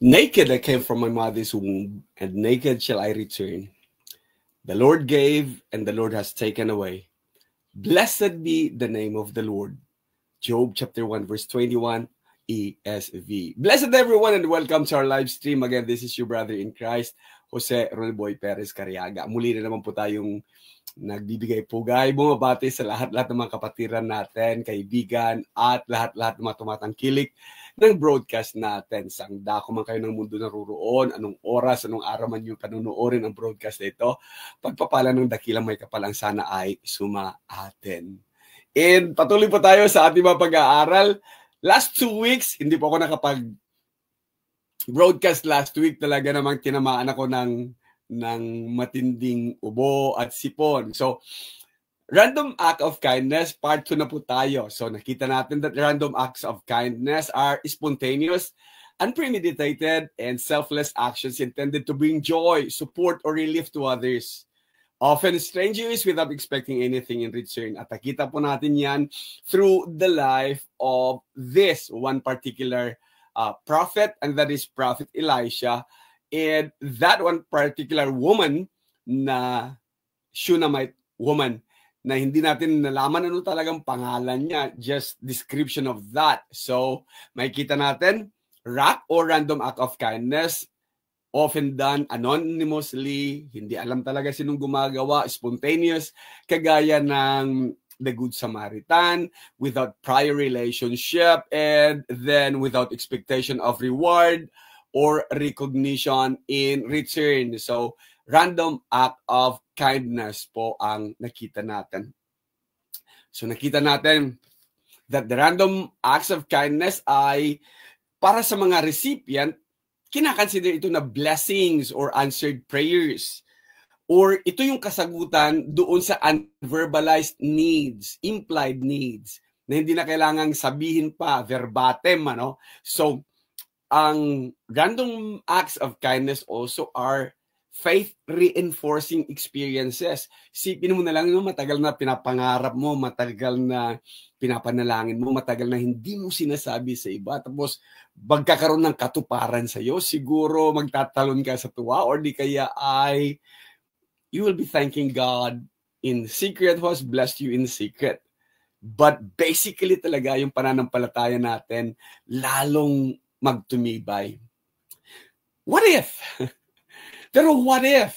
Naked I came from my mother's womb, and naked shall I return. The Lord gave, and the Lord has taken away. Blessed be the name of the Lord. Job chapter 1, verse 21, ESV. Blessed everyone, and welcome to our live stream. Again, this is your brother in Christ, Jose Rolboy Perez Cariaga. Muli na naman po tayong nagbibigay pugay, bumabati sa lahat ng mga kapatiran natin, kaibigan, at lahat ng mga tumatangkilik ng broadcast natin. Sang dako man kayo ng mundo naruroon, anong oras, anong araw man yung panunuorin ang broadcast na ito, pagpapala ng dakilang may kapalang sana ay sumaatin. And patuloy po tayo sa ating mga pag-aaral. Last 2 weeks, hindi po ako nakapag-broadcast last week. Talaga namang tinamaan ako ng matinding ubo at sipon. So, random act of kindness, part 2 na po tayo. So, nakita natin that random acts of kindness are spontaneous, unpremeditated, and selfless actions intended to bring joy, support, or relief to others. Often strangers without expecting anything in return. At nakita po natin yan through the life of this one particular prophet, and that is Prophet Elisha. And that one particular woman na Shunammite woman na hindi natin nalaman ano talagang pangalan niya, just description of that. So, makikita natin, or random act of kindness, often done anonymously, hindi alam talaga sinong gumagawa, spontaneous, kagaya ng the Good Samaritan, without prior relationship, and then without expectation of reward or recognition in return. So, random act of kindness po ang nakita natin. So, nakita natin that the random acts of kindness ay para sa mga recipient, kinakonsider ito na blessings or answered prayers. Or ito yung kasagutan doon sa unverbalized needs, implied needs, na hindi na kailangang sabihin pa verbatim. So, ang random acts of kindness also are faith-reinforcing experiences. Sipin mo na lang, matagal na pinapangarap mo, matagal na pinapanalangin mo, matagal na hindi mo sinasabi sa iba, tapos magkakaroon ng katuparan sa iyo, siguro magtatalon ka sa tuwa, or di kaya ay you will be thanking God in secret, who has blessed you in secret. But basically talaga yung pananampalataya natin lalong magtumibay. What if? Pero what if?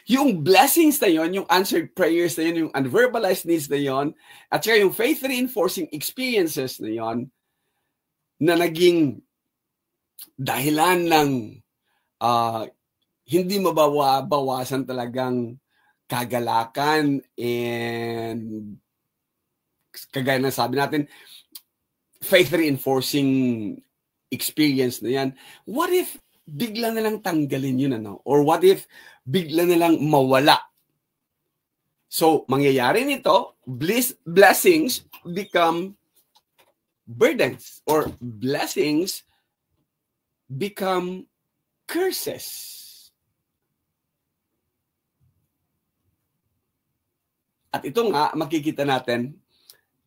Yung blessings na yon, yung answered prayers na yon, yung unverbalized needs na yon, at saka yung faith-reinforcing experiences na yon, na naging dahilan ng hindi mabawasan talagang kagalakan and kagaya na sabi natin, faith-reinforcing experience na yan. What if bigla na lang tanggalin yun, Or what if bigla na lang mawala? So, mangyayari nito, blessings become burdens, or blessings become curses. At ito nga, makikita natin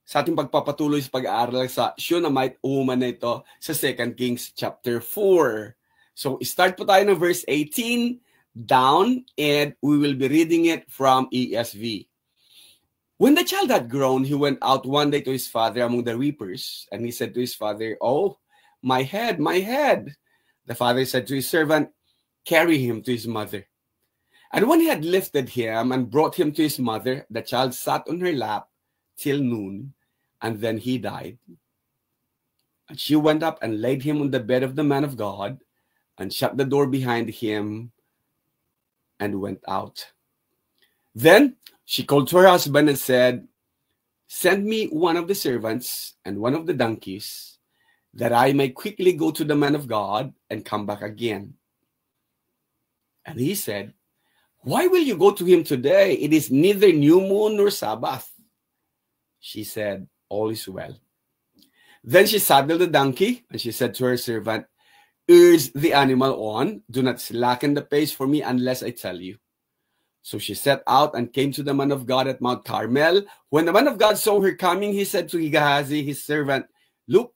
sa ating pagpapatuloy sa pag-aaral sa Shunammite woman na ito sa 2 Kings chapter 4. So, start po tayo ng verse 18 down, and we will be reading it from ESV. When the child had grown, he went out one day to his father among the reapers, and he said to his father, "Oh, my head, my head." The father said to his servant, "Carry him to his mother." And when he had lifted him and brought him to his mother, the child sat on her lap till noon, and then he died. And she went up and laid him on the bed of the man of God, and shut the door behind him, and went out. Then she called to her husband and said, "Send me one of the servants and one of the donkeys, that I may quickly go to the man of God and come back again." And he said, "Why will you go to him today? It is neither new moon nor Sabbath." She said, "All is well." Then she saddled the donkey, and she said to her servant, "Urge the animal on. Do not slacken the pace for me unless I tell you." So she set out and came to the man of God at Mount Carmel. When the man of God saw her coming, he said to Gehazi, his servant, "Look,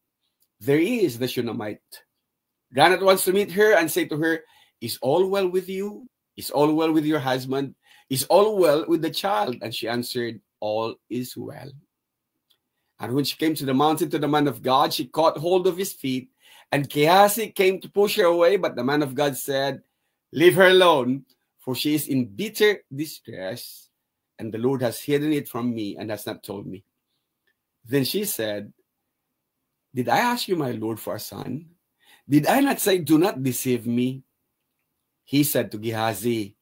there is the Shunammite." ran at once to meet her and say to her, "Is all well with you? Is all well with your husband? Is all well with the child?" And she answered, "All is well." And when she came to the mountain to the man of God, she caught hold of his feet, and Gehazi came to push her away, but the man of God said, "Leave her alone, for she is in bitter distress, and the Lord has hidden it from me and has not told me." Then she said, "Did I ask you, my Lord, for a son? Did I not say, 'Do not deceive me'?" He said to Gehazi,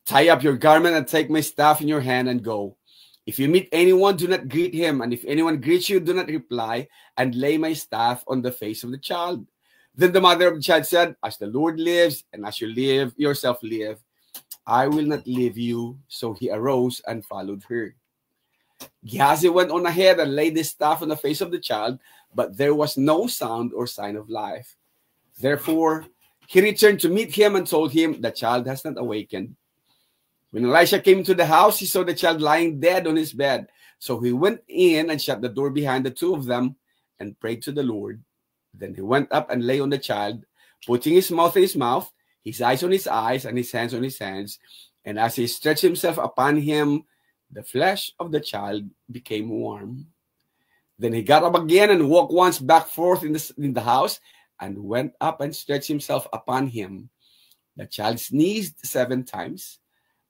"Tie up your garment and take my staff in your hand and go. If you meet anyone, do not greet him, and if anyone greets you, do not reply, and lay my staff on the face of the child." Then the mother of the child said, "As the Lord lives, and as you live yourself live, I will not leave you." So he arose and followed her. Gehazi went on ahead and laid his staff on the face of the child, but there was no sound or sign of life. Therefore, he returned to meet him and told him, "The child has not awakened." When Elisha came to the house, he saw the child lying dead on his bed. So he went in and shut the door behind the two of them and prayed to the Lord. Then he went up and lay on the child, putting his mouth in his mouth, his eyes on his eyes, and his hands on his hands. And as he stretched himself upon him, the flesh of the child became warm. Then he got up again and walked once back forth in the house, and went up and stretched himself upon him. The child sneezed 7 times,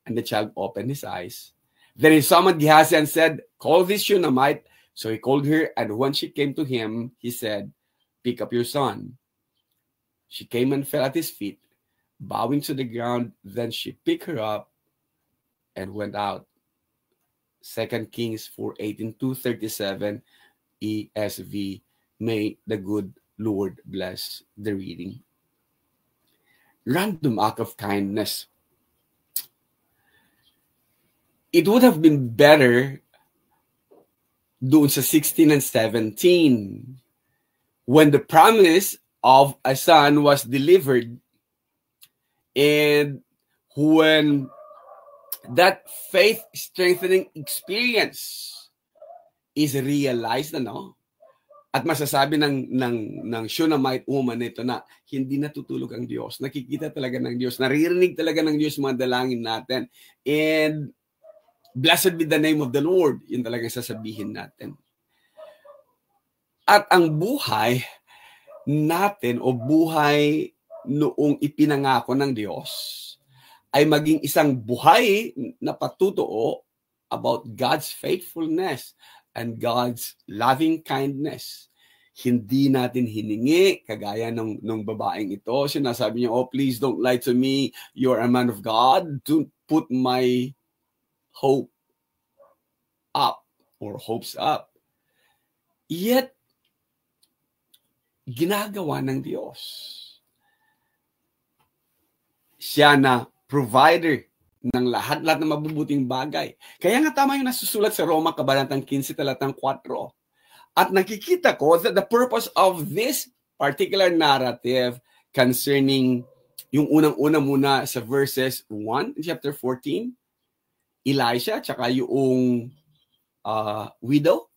and the child opened his eyes. Then he summoned Gehazi and said, "Call this Shunammite." So he called her, and when she came to him, he said, "Pick up your son." She came and fell at his feet, bowing to the ground. Then she picked her up and went out. 2 Kings 4:18-37 ESV. May the good Lord bless the reading. Random act of kindness. It would have been better doon sa 16 and 17 when the promise of a son was delivered, and when that faith-strengthening experience is realized, at masasabi ng Shunammite woman nito na hindi natutulog ang Diyos. Nakikita talaga ng Diyos. Naririnig talaga ng Diyos mga dalangin natin. And blessed be the name of the Lord. Yun talaga sasabihin natin. At ang buhay natin o buhay noong ipinangako ng Diyos ay maging isang buhay na patutuo about God's faithfulness and God's loving kindness. Hindi natin hiningi, kagaya nung babaeng ito. Sinasabi niya, "Oh, please don't lie to me. You're a man of God. Don't put my hope up or hopes up." Yet, ginagawa ng Diyos. Siya na provider ng lahat ng mabubuting bagay. Kaya nga tama yung nasusulat sa Roma, Kabanatang 15, talatang 4. At nakikita ko that the purpose of this particular narrative concerning yung unang-una muna sa verses 1 in chapter 14, Elisha, tsaka yung widow,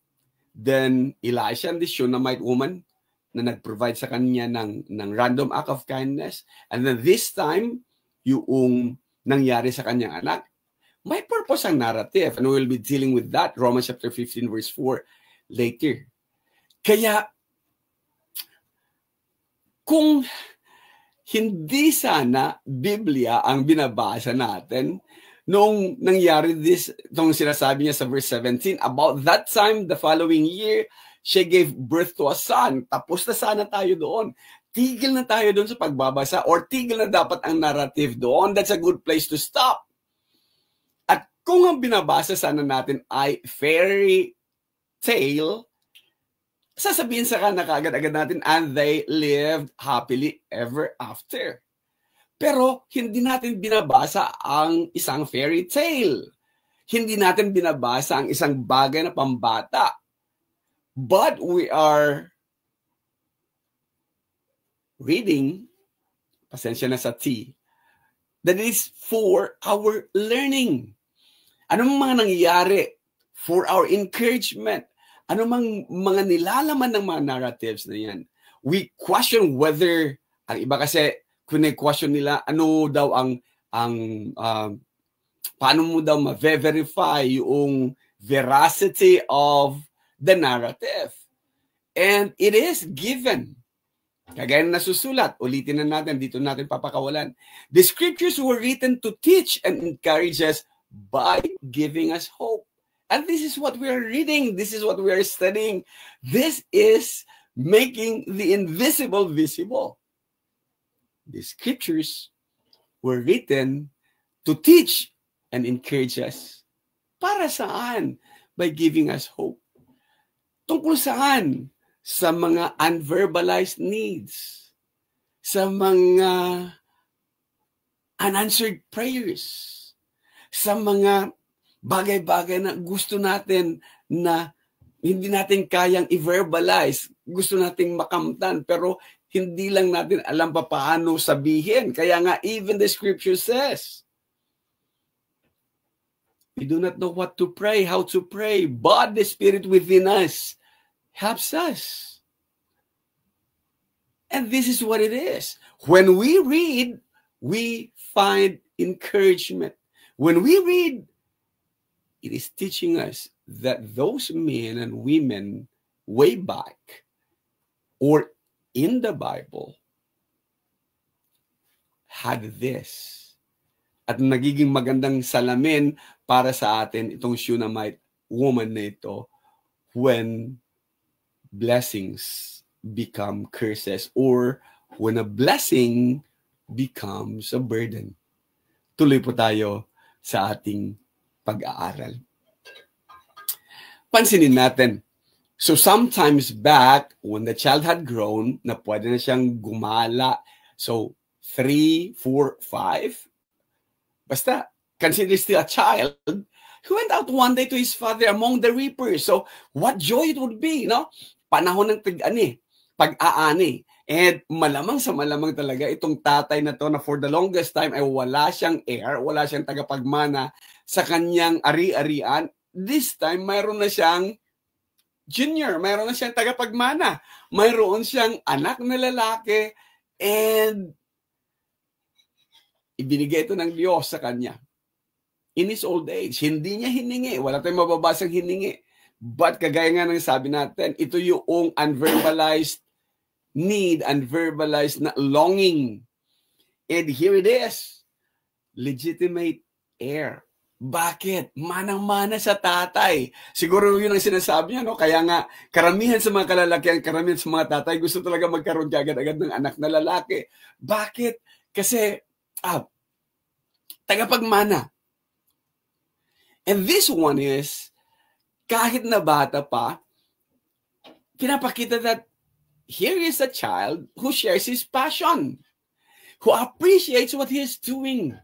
then Elisha and the Shunammite woman na nag-provide sa kanya ng random act of kindness, and then this time, yung nangyari sa kanyang anak. May purpose ang narrative, and we will be dealing with that, Romans chapter 15 verse 4 later. Kaya, kung hindi sana Biblia ang binabasa natin, nung nangyari itong sinasabi niya sa verse 17, about that time, the following year, she gave birth to a son. Tapos na sana tayo doon. Tigil na tayo doon sa pagbabasa, or tigil na dapat ang narrative doon. That's a good place to stop. At kung ang binabasa sana natin ay fairy tale, sasabihin sa kaagad-agad natin, "And they lived happily ever after." Pero hindi natin binabasa ang isang fairy tale. Hindi natin binabasa ang isang bagay na pambata. But we are reading, pasensya na sa T, that is for our learning. Anong mga nangyayari for our encouragement? Anong mga nilalaman ng mga narratives na yan? We question whether Ang iba kasi, question nila, ano daw paano mo daw ma-verify yung veracity of the narrative. And it is given. Kagaya na nasusulat, ulitin na natin, dito natin papakawalan. The scriptures were written to teach and encourage us by giving us hope. And this is what we are reading. This is what we are studying. This is making the invisible visible. The scriptures were written to teach and encourage us. Para saan? By giving us hope. Tungkol saan? Sa mga unverbalized needs. Sa mga unanswered prayers. Sa mga bagay-bagay na gusto natin na hindi natin kayang i-verbalize. Gusto nating makamtan, pero hindi lang natin alam pa paano sabihin. Kaya nga, even the scripture says, we do not know what to pray, how to pray, but the Spirit within us helps us. And this is what it is. When we read, we find encouragement. When we read, it is teaching us that those men and women way back or in the Bible had this. At nagiging magandang salamin para sa atin itong Shunammite woman na ito when blessings become curses or when a blessing becomes a burden. Tuloy po tayo sa ating pag-aaral. Pansinin natin. So sometimes back, when the child had grown, na pwede na siyang gumala. So 3, 4, 5. Basta, consider still a child. He went out one day to his father among the reapers. So what joy it would be, no? Panahon ng pag-aani. And malamang sa malamang talaga, itong tatay na to na for the longest time ay wala siyang heir, wala siyang tagapagmana sa kanyang ari-arian. This time, mayroon na siyang junior, mayroon na siyang tagapagmana, mayroon siyang anak na lalaki, and ibinigay ito ng Diyos sa kanya. In his old age, hindi niya hiningi, wala tayong mababasang hiningi. But kagaya nga ng sabi natin, ito yung unverbalized need, unverbalized na longing. And here it is, legitimate heir. Bakit? Manang-mana sa tatay. Siguro yun ang sinasabi niya, no? Kaya nga, karamihan sa mga kalalakihan, karamihan sa mga tatay, gusto talaga magkaroon agad-agad ng anak na lalaki. Bakit? Kasi, tagapagmana. And this one is, kahit na bata pa, pinapakita that here is a child who shares his passion, who appreciates what he is doing.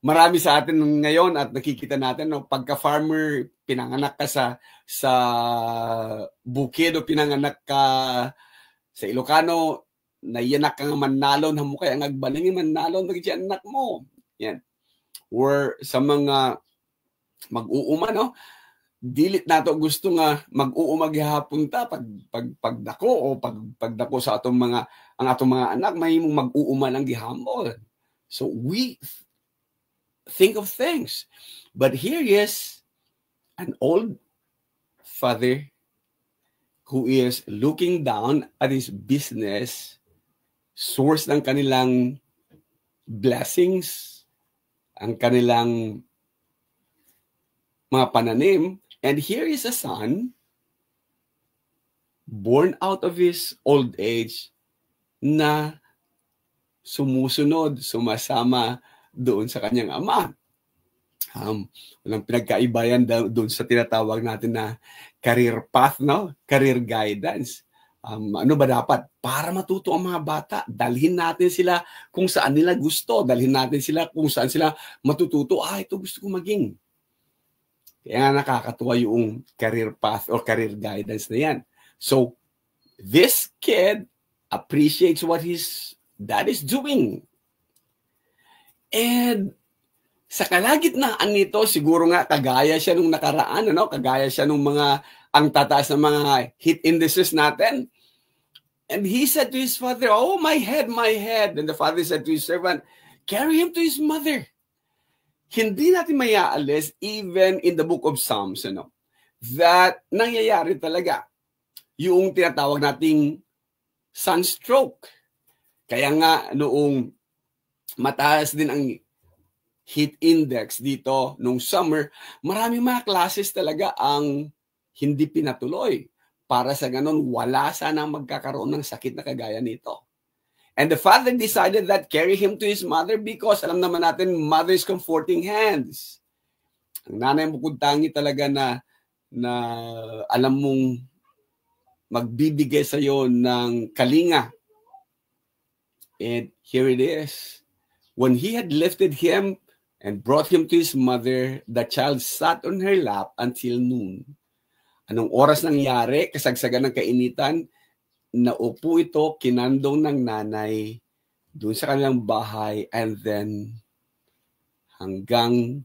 Marami sa atin ngayon at nakikita natin, no, pagka-farmer, pinanganak ka sa bukid o pinanganak ka sa Ilocano, naiyanak ka nga Manalon, hamo kaya ang agbaling Manalon, nagiging anak mo. Yan. Or sa mga mag-uuma, no? Dilit nato gusto nga mag-uumag hapon ta pagdako o pagdako sa atong mga anak may mag-uuma lang gihambol. So we think of things. But here is an old father who is looking down at his business, source ng kanilang blessings, ang kanilang mga pananim. And here is a son born out of his old age na sumusunod, sumasama doon sa kanyang ama. Walang pinagkaibayan doon sa tinatawag natin na career path, no? Career guidance. Ano ba dapat? Para matuto ang mga bata, dalhin natin sila kung saan nila gusto. Dalhin natin sila kung saan sila matututo. Ito gusto ko maging. Kaya nakakatuwa yung career path or career guidance na yan. So, this kid appreciates what his dad is doing. And sa kalagitnaan nito, siguro nga kagaya siya nung nakaraan, kagaya siya nung ang tataas ng mga hit indices natin, And he said to his father, "Oh, my head, my head." And the father said to his servant, "Carry him to his mother." Hindi natin mayaalis, even in the book of Psalms, that nangyayari talaga yung tinatawag nating sunstroke. Kaya nga noong mataas din ang heat index dito nung summer, maraming mga classes talaga ang hindi pinatuloy. Para sa ganun, wala sanang magkakaroon ng sakit na kagaya nito. And the father decided that carry him to his mother because alam naman natin, mother's comforting hands. Ang nanay mo tangi talaga na alam mong magbibigay sa iyo ng kalinga. And here it is. When he had lifted him and brought him to his mother, the child sat on her lap until noon. Anong oras nangyari? Kasagsagan ng kainitan, naupo ito, kinandong ng nanay doon sa kanilang bahay, and then hanggang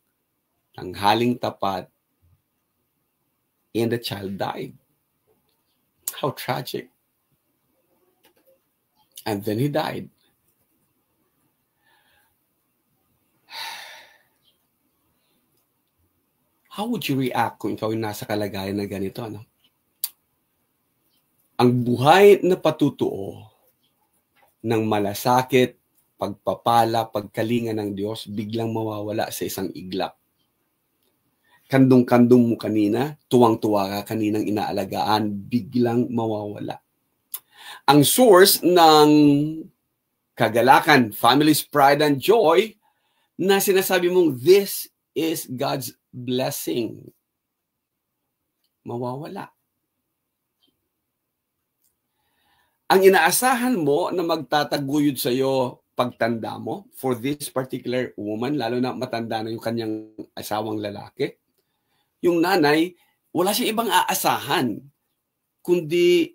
tanghaling tapat, and the child died. How tragic. And then he died. How would you react kung ikaw yung nasa kalagayan na ganito? Ang buhay na patutuo ng malasakit, pagpapala, pagkalinga ng Diyos, biglang mawawala sa isang iglap. Kandong-kandong mo kanina, tuwang-tuwa ka kaninang inaalagaan, biglang mawawala. Ang source ng kagalakan, family's pride and joy, na sinasabi mong this is God's blessing, mawawala. Ang inaasahan mo na magtataguyod sa iyo pagtanda mo, for this particular woman, lalo na matanda na yung kanyang asawang lalaki, yung nanay, wala siyang ibang aasahan, kundi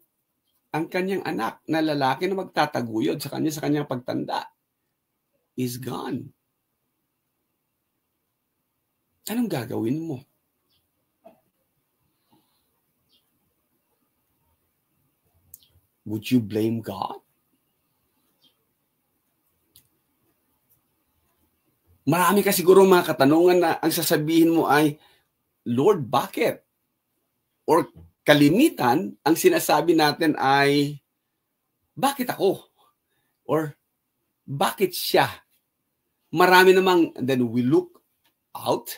ang kanyang anak na lalaki na magtataguyod sa kanyang pagtanda is gone. Anong gagawin mo? Would you blame God? Marami ka siguro mga katanungan na ang sasabihin mo ay, Lord, bakit? Or kalimitan, ang sinasabi natin ay, bakit ako? Or, bakit siya? Marami namang, then we look out,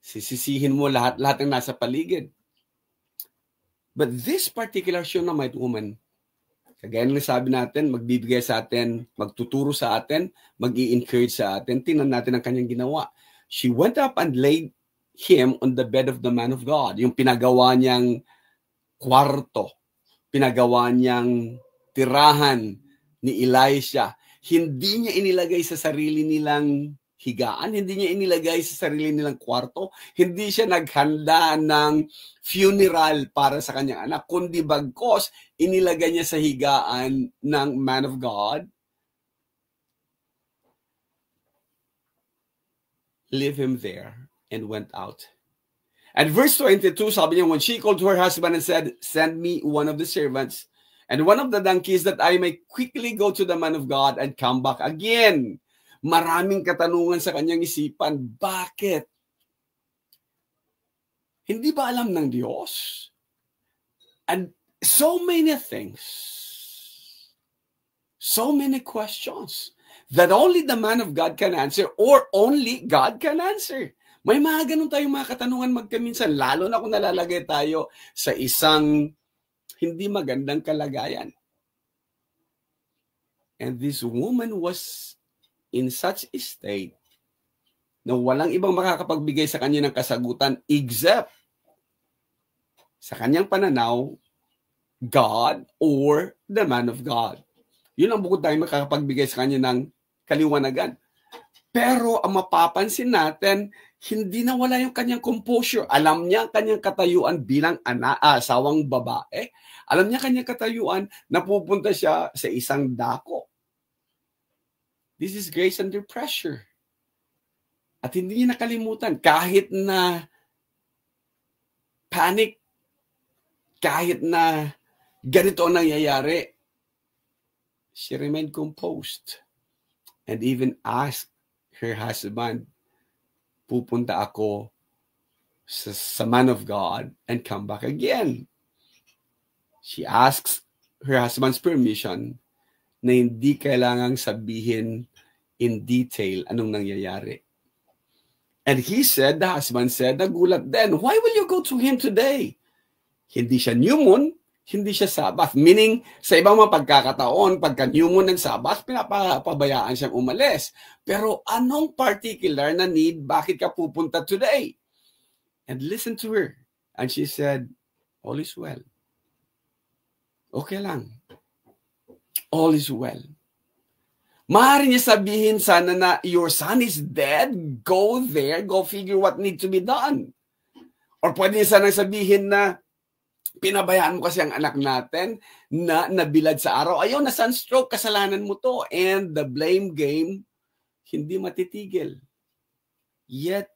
sisisihin mo lahat ng nasa paligid. But this particular Shunammite woman, kagaya ng sabi natin, magbibigay sa atin, magtuturo sa atin, mag-i-encourage sa atin. Tingnan natin ang kanyang ginawa. She went up and laid him on the bed of the man of God. Yung pinagawa niyang kwarto, pinagawa niyang tirahan ni Elisha. Hindi niya inilagay sa sarili nilang higaan, hindi niya inilagay sa sarili nilang kwarto, hindi siya naghanda ng funeral para sa kanyang anak, kundi bagkos inilagay niya sa higaan ng man of God. Leave him there and went out. And verse 22, sabi niya, when she called to her husband and said, send me one of the servants and one of the donkeys that I may quickly go to the man of God and come back again. Maraming katanungan sa kanyang isipan. Bakit? Hindi ba alam ng Diyos? And so many things. So many questions that only the man of God can answer or only God can answer. May mga ganun tayong mga katanungan magkaminsan, lalo na kung nalalagay tayo sa isang hindi magandang kalagayan. And this woman was in such a state na walang ibang makakapagbigay sa kanya ng kasagutan except sa kanyang pananaw, God or the man of God. Yun ang bukod tayo makakapagbigay sa kanya ng kaliwanagan. Pero ang mapapansin natin, hindi nawala yung kanyang composure. Alam niya ang kanyang katayuan bilang asawang babae. Alam niya kanyang katayuan na pupunta siya sa isang dako. This is grace under pressure. At hindi niya nakalimutan, kahit na panic, kahit na ganito ang nangyayari, she remained composed and even asked her husband, pupunta ako sa man of God and come back again. She asks her husband's permission na hindi kailangang sabihin in detail anong nangyayari. And he said, the husband said, nagulat din, why will you go to him today? Hindi siya new moon, hindi siya Sabbath. Meaning, sa ibang mga pagkakataon, pagka new moon ng Sabbath, pinapabayaan siyang umalis. Pero anong particular na need, bakit ka pupunta today? And listen to her. And she said, all is well. Okay lang. All is well. Maaari niya sabihin sana na your son is dead, go there, go figure what needs to be done. Or pwede niya sana sabihin na pinabayaan mo kasi ang anak natin na nabilad sa araw. Ayaw, na sunstroke, kasalanan mo to. And the blame game, hindi matitigil. Yet,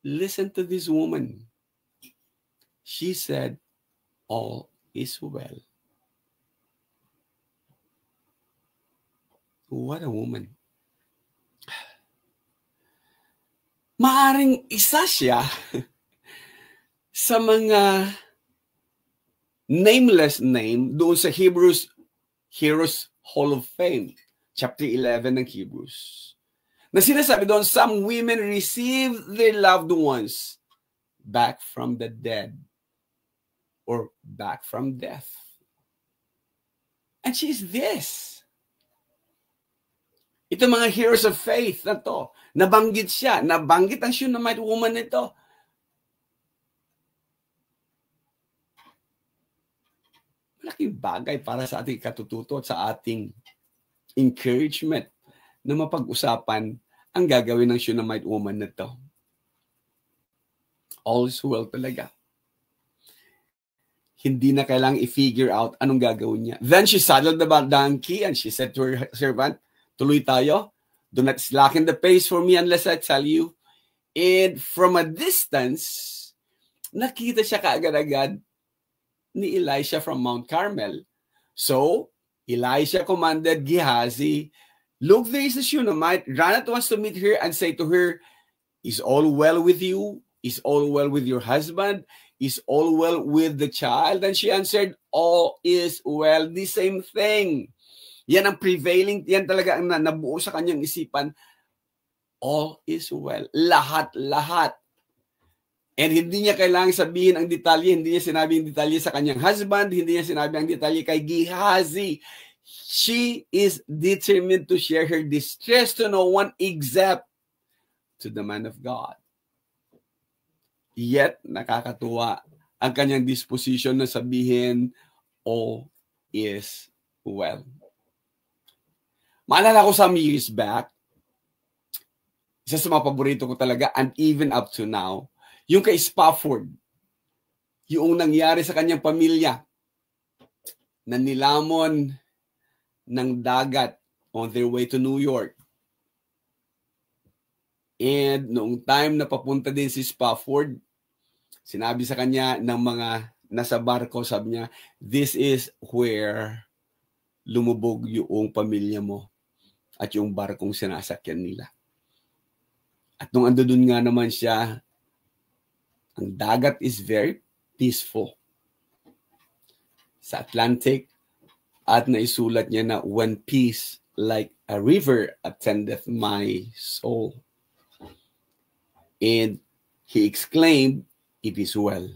listen to this woman. She said, all is well. What a woman. Maaring isa siya sa mga nameless name doon sa Heroes Hall of Fame, chapter 11 ng Hebrews. Na sinasabi doon, some women receive their loved ones back from the dead or back from death. And she's this. Ito mga heroes of faith na to, nabanggit siya, nabanggit ang Shunammite woman nito. Malaking bagay para sa ating katututo at sa ating encouragement na mapag-usapan ang gagawin ng Shunammite woman na to. All is well talaga. Hindi na kailangang i-figure out anong gagawin niya. Then she saddled the donkey and she said to her servant, tuloy tayo. Do not slacken the pace for me unless I tell you. And from a distance, nakita siya kaagad-agad ni Elisha from Mount Carmel. So, Elisha commanded Gehazi, look, there is a Shunammite. Run at once to meet her and say to her, is all well with you? Is all well with your husband? Is all well with the child? And she answered, all is well. The same thing. Yan ang prevailing, yan talaga ang nabuo sa kanyang isipan. All is well. Lahat. And hindi niya kailangang sabihin ang detalye, hindi niya sinabi ang detalye sa kanyang husband, hindi niya sinabi ang detalye kay Gehazi. She is determined to share her distress to no one except to the man of God. Yet, nakakatuwa ang kanyang disposition na sabihin, all is well. Maalala ko some years back, isa sa mga paborito ko talaga, and even up to now, yung kay Spafford, yung nangyari sa kanyang pamilya, na nilamon ng dagat on their way to New York. And noong time na papunta din si Spafford, sinabi sa kanya ng mga nasa barko, sabi niya, this is where lumubog yung pamilya mo at yung barkong sinasakyan nila. At nung ando dun nga naman siya, ang dagat is very peaceful sa Atlantic at naisulat niya na when peace like a river attendeth my soul. And he exclaimed, it is well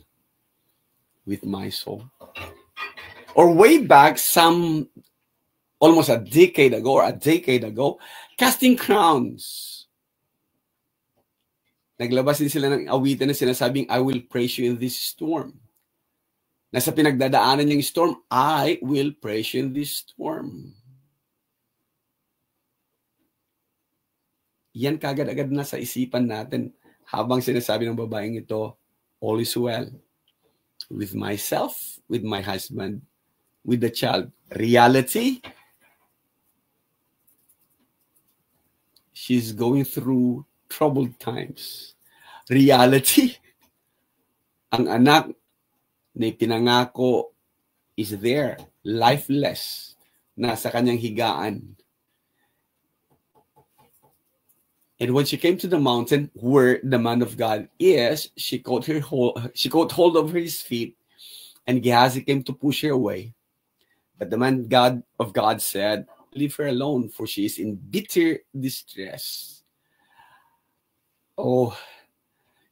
with my soul. Or way back, almost a decade ago, Casting Crowns. Naglabas din sila ng awitan na sinasabing, I will praise you in this storm. Nasa pinagdadaanan niyang storm, I will praise you in this storm. Yan kagad-agad na sa isipan natin habang sinasabi ng babaeng ito, all is well with myself, with my husband, with the child. Reality, she's going through troubled times. Reality, ang anak na pinangako is there, lifeless, nasa kanyang higaan. And when she came to the mountain where the man of God is, she caught hold of his feet, and Gehazi came to push her away. But the man of God said, "Leave her alone, for she is in bitter distress." Oh,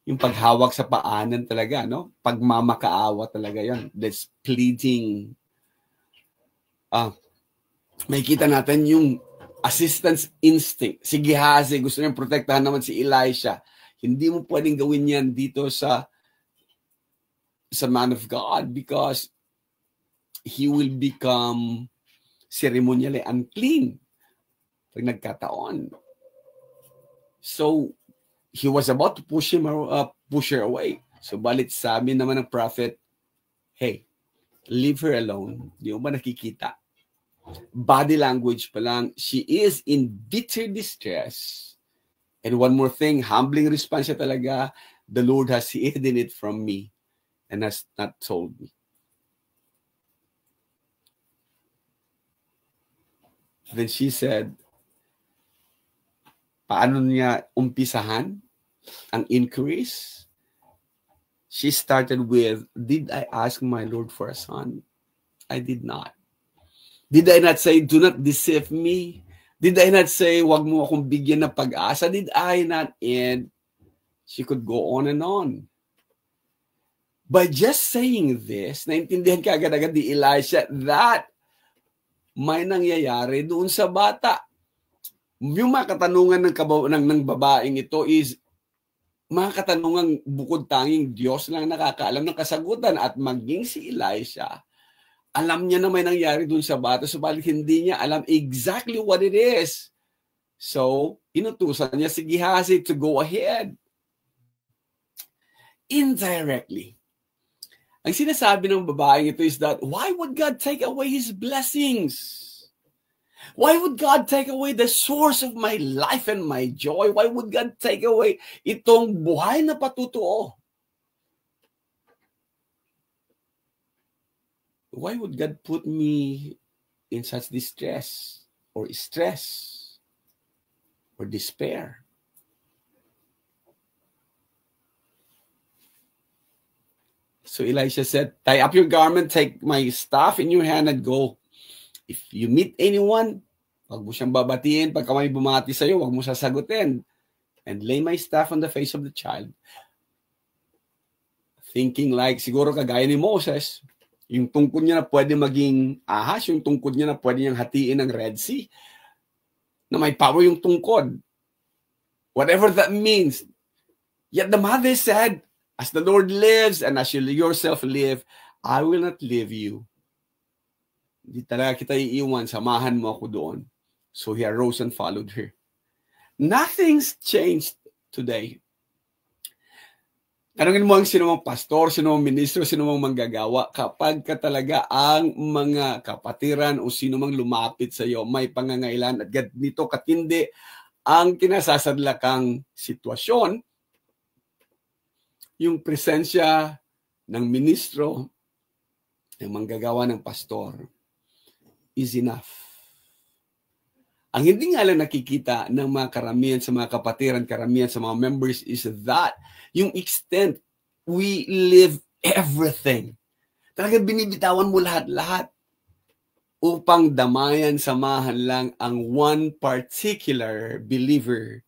yung paghawak sa paanan talaga, no? Pagmamakaawa talaga yon. That's pleading. May kita natin yung assistance instinct. Si Gehazi, gusto niyang protektahan naman si Elisha. Hindi mo pwedeng gawin yan dito sa man of God because he will become ceremonially unclean pag nagkataon. So, he was about to push her away. So, balit sabi naman ng prophet, "Hey, leave her alone." Di mo ba nakikita? Body language pa lang, she is in bitter distress. And one more thing, humbling response siya talaga, "The Lord has hidden it from me and has not told me." Then she said, paano niya umpisahan ang increase? She started with, "Did I ask my Lord for a son? I did not. Did I not say, do not deceive me? Did I not say, wag mo akong bigyan ng pag-asa? Did I not?" And she could go on and on. By just saying this, naintindihan ka agad-agad ni Elisha that may nangyayari doon sa bata. Yung mga katanungan ng babaeng ito is mga katanungan bukod tanging Diyos lang nakakaalam ng kasagutan, at maging si Elisha, alam niya na may nangyari dun sa bata, subalit hindi niya alam exactly what it is. So, inutusan niya si Gehazi to go ahead. Indirectly, ang sinasabi ng babaeng ito is that, why would God take away His blessings? Why would God take away the source of my life and my joy? Why would God take away itong buhay na patutuo? Why would God put me in such distress or stress or despair? So Elisha said, "Tie up your garment, take my staff in your hand and go. If you meet anyone, wag mo siyang babatiin. Pagka may bumati sa'yo, wag mo sasagutin. And lay my staff on the face of the child." Thinking like, siguro kagaya ni Moses, yung tungkod niya na pwede maging ahas, yung tungkod niya na pwede niyang hatiin ng Red Sea, na may power yung tungkod. Whatever that means. Yet the mother said, "As the Lord lives and as you yourself live, I will not leave you." Hindi talaga kita iiwan, samahan mo ako doon. So he arose and followed her. Nothing's changed today. Tanungin mo ang sino mang pastor, sino mang ministro, sino mang manggagawa, kapag ka talaga ang mga kapatiran o sino mang lumapit sa iyo may pangangailan at ganito katindi ang kinasasadlakang sitwasyon, yung presensya ng ministro, ng manggagawa, ng pastor is enough. Ang hindi nga lang nakikita ng mga karamihan sa mga kapatiran, karamihan sa mga members is that yung extent we live everything. Talagang binibitawan mo lahat-lahat upang damayan, samahan lang ang one particular believer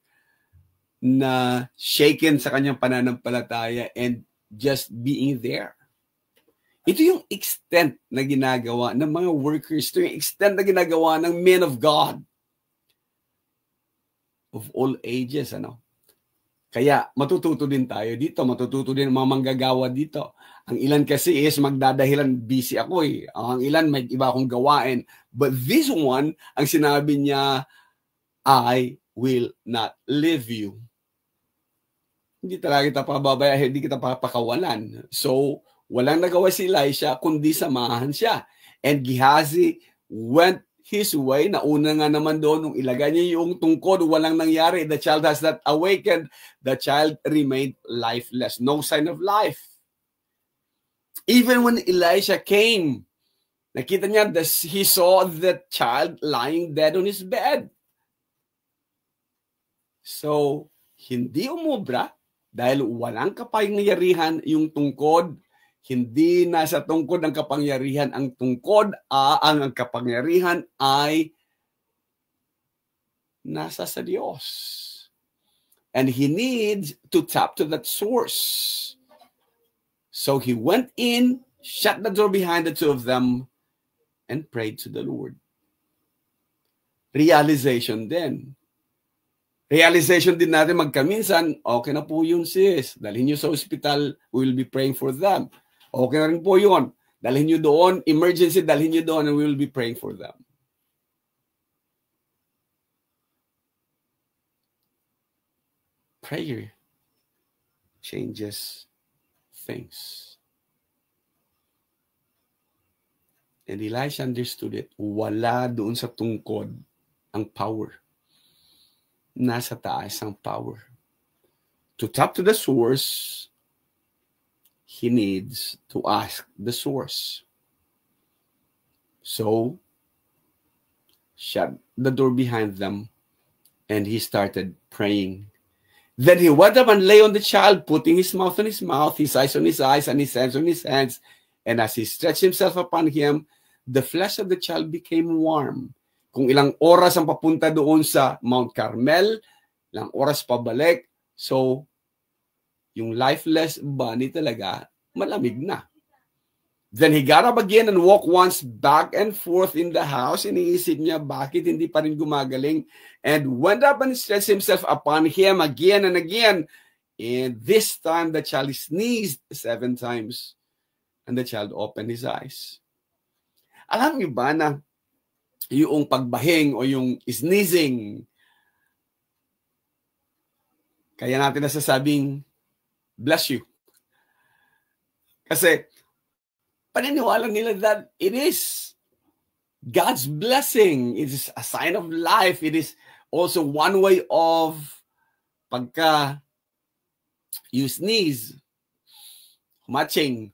na shaken sa kanyang pananampalataya and just being there. Ito yung extent na ginagawa ng mga workers. Ito yung extent na ginagawa ng men of God of all ages, ano? Kaya matututo din tayo dito, matututo din mga manggagawa dito. Ang ilan kasi is magdadahilan, busy ako eh. Ang ilan may iba akong gawain. But this one, ang sinabi niya, "I will not leave you." Hindi talaga kita pababaya, hindi kita papakawalan. So, walang nagawa si Elisha, kundi samahan siya. And Gehazi went his way. Nauna nga naman doon, nung ilagay niya yung tungkod, walang nangyari. The child has not awakened. The child remained lifeless. No sign of life. Even when Elisha came Nakita niya, he saw the child lying dead on his bed. So, hindi umubra dahil walang kapangyarihan yung tungkod. Hindi nasa tungkod ang kapangyarihan. Ang tungkod, ang kapangyarihan ay nasa sa Diyos. And he needs to tap to that source. So he went in, shut the door behind the two of them, and prayed to the Lord. Realization din. Realization din natin magkaminsan, okay na po yun sis. Dalhin nyo sa hospital, we will be praying for them. Okay na rin po yun. Dalhin nyo doon, emergency, dalhin nyo doon, and we will be praying for them. Prayer changes things. And Elisha understood it. Wala doon sa tungkod ang power. Nasa taas ang power. To tap to the source, he needs to ask the source. So, shut the door behind them, and he started praying. Then he went up and lay on the child, putting his mouth on his mouth, his eyes on his eyes, and his hands on his hands. And as he stretched himself upon him, the flesh of the child became warm. Kung ilang oras ang papunta doon sa Mount Carmel, ilang oras pabalik, so yung lifeless bunny talaga, malamig na. Then he got up again and walked once back and forth in the house. Iniisip niya, bakit hindi pa rin gumagaling? And went up and stretched himself upon him again and again. And this time the child sneezed 7 times. And the child opened his eyes. Alam niyo ba na yung pagbahing o yung sneezing, kaya natin nasasabing, bless you. Kasi, paniniwala nila that it is God's blessing. It is a sign of life. It is also one way of pagka you sneeze, humaching,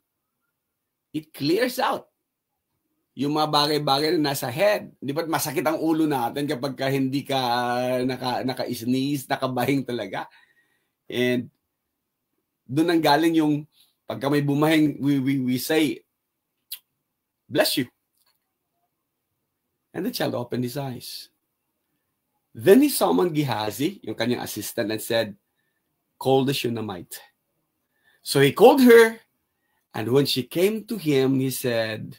it clears out yung mga bagay-bagay na nasa head. Di ba masakit ang ulo natin kapag hindi ka naka-sneeze, nakabahing talaga. And doon ang galing yung pagka may bumahing, we say, bless you. And the child opened his eyes. Then he summoned Gehazi, yung kanyang assistant, and said, call the Shunammite. So he called her, and when she came to him, he said,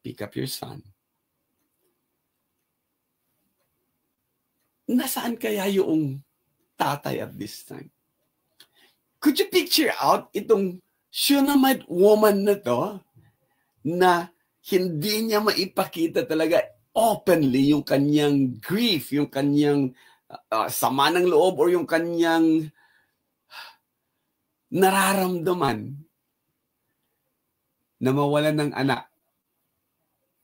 pick up your son. Nasaan kaya yung tatay at this time? Could you picture out itong Shunammite woman na to, na hindi niya maipakita talaga openly yung kanyang grief, yung kanyang sama ng loob, or yung kanyang nararamdaman na mawalan ng anak.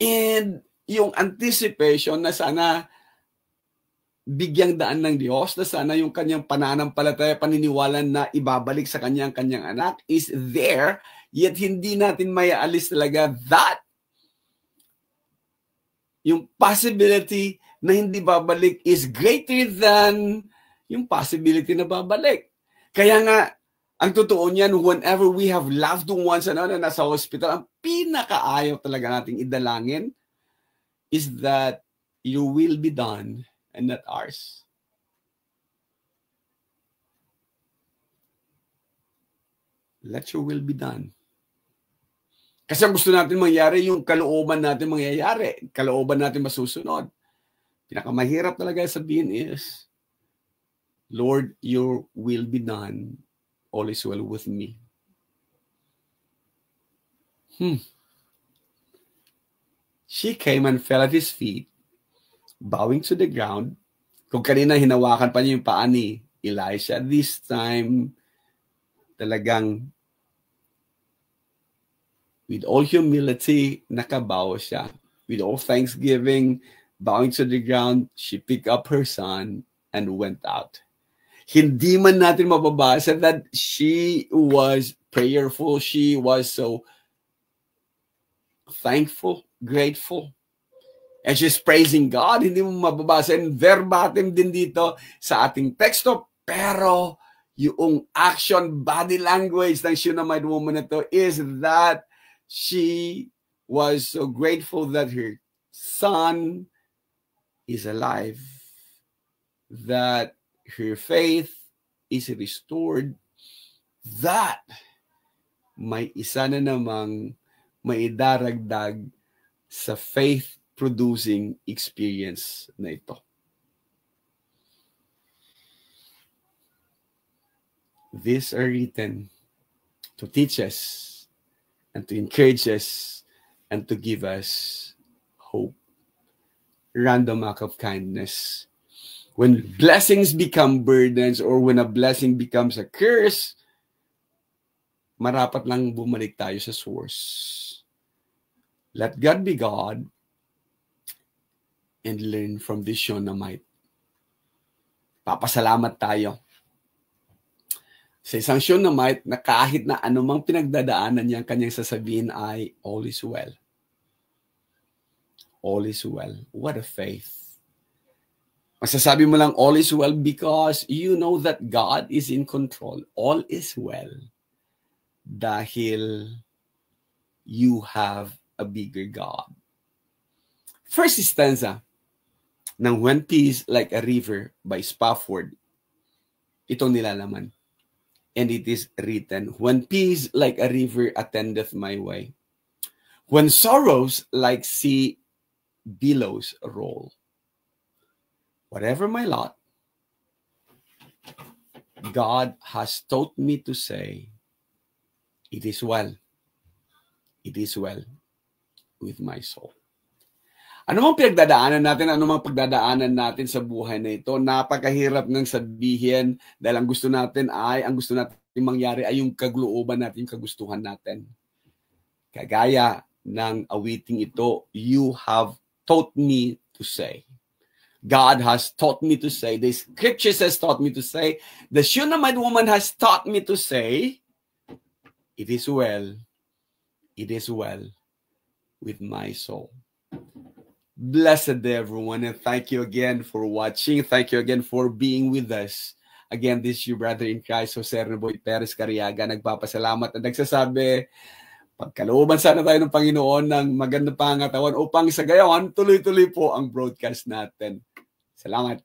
And yung anticipation na sana bigyang daan ng Diyos, na sana yung kanyang pananampalataya, paniniwalan na ibabalik sa kanyang anak is there, yet hindi natin maialis talaga that yung possibility na hindi babalik is greater than yung possibility na babalik. Kaya nga, ang totoo niyan, whenever we have loved ones na nasa hospital, ang pinakaayaw talaga nating idalangin is that your will be done and not ours. Let your will be done. Kasi ang gusto natin mangyari, yung kalooban natin mangyayari, kalooban natin masusunod. Pinakamahirap talaga sabihin is, Lord, your will be done. All is well with me. She came and fell at his feet, bowing to the ground. Kung kanina hinawakan pa niya yung paa ni Elisha, this time, talagang with all humility, nakabow siya. With all thanksgiving, bowing to the ground, she picked up her son and went out. Hindi man natin mababasa that she was prayerful. She was so thankful, grateful. And she's praising God. Hindi mo mababasa in verbatim din dito sa ating teksto. Pero yung action, body language ng Shunammite woman na to is that she was so grateful that her son is alive, that her faith is restored, that may isa na namang maidaragdag sa faith-producing experience na ito. These are written to teach us and to encourage us and to give us hope. Random act of kindness. When blessings become burdens or when a blessing becomes a curse, marapat lang bumalik tayo sa source. Let God be God and learn from this Shunammite. Papasalamat tayo sa isang Shunammite na kahit na anumang pinagdadaanan niya, kanyang sasabihin ay, all is well. All is well. What a faith. Masasabi mo lang, all is well because you know that God is in control. All is well. Dahil you have a bigger God. First stanza ng When Peace Like a River by Spafford. Itong nilalaman. And it is written, when peace like a river attendeth my way, when sorrows like sea billows roll, whatever my lot, God has taught me to say, it is well. It is well with my soul. Ano mang pinagdadaanan natin, ano mang pagdadaanan natin sa buhay na ito, napakahirap ng sabihin dahil ang gusto natin mangyari ay yung kaglooban natin, yung kagustuhan natin. Kagaya ng awiting ito, you have taught me to say. God has taught me to say. The scriptures has taught me to say. The Shunammite woman has taught me to say, it is well. It is well with my soul. Blessed day, everyone, and thank you again for watching. Thank you again for being with us. Again, this is your brother in Christ, Jose Reboy Perez Cariaga, nagpapasalamat at nagsasabi, pagkalooban sana tayo ng Panginoon ng magandang pangatawan upang sa gayon, tuloy-tuloy po ang broadcast natin. Salamat.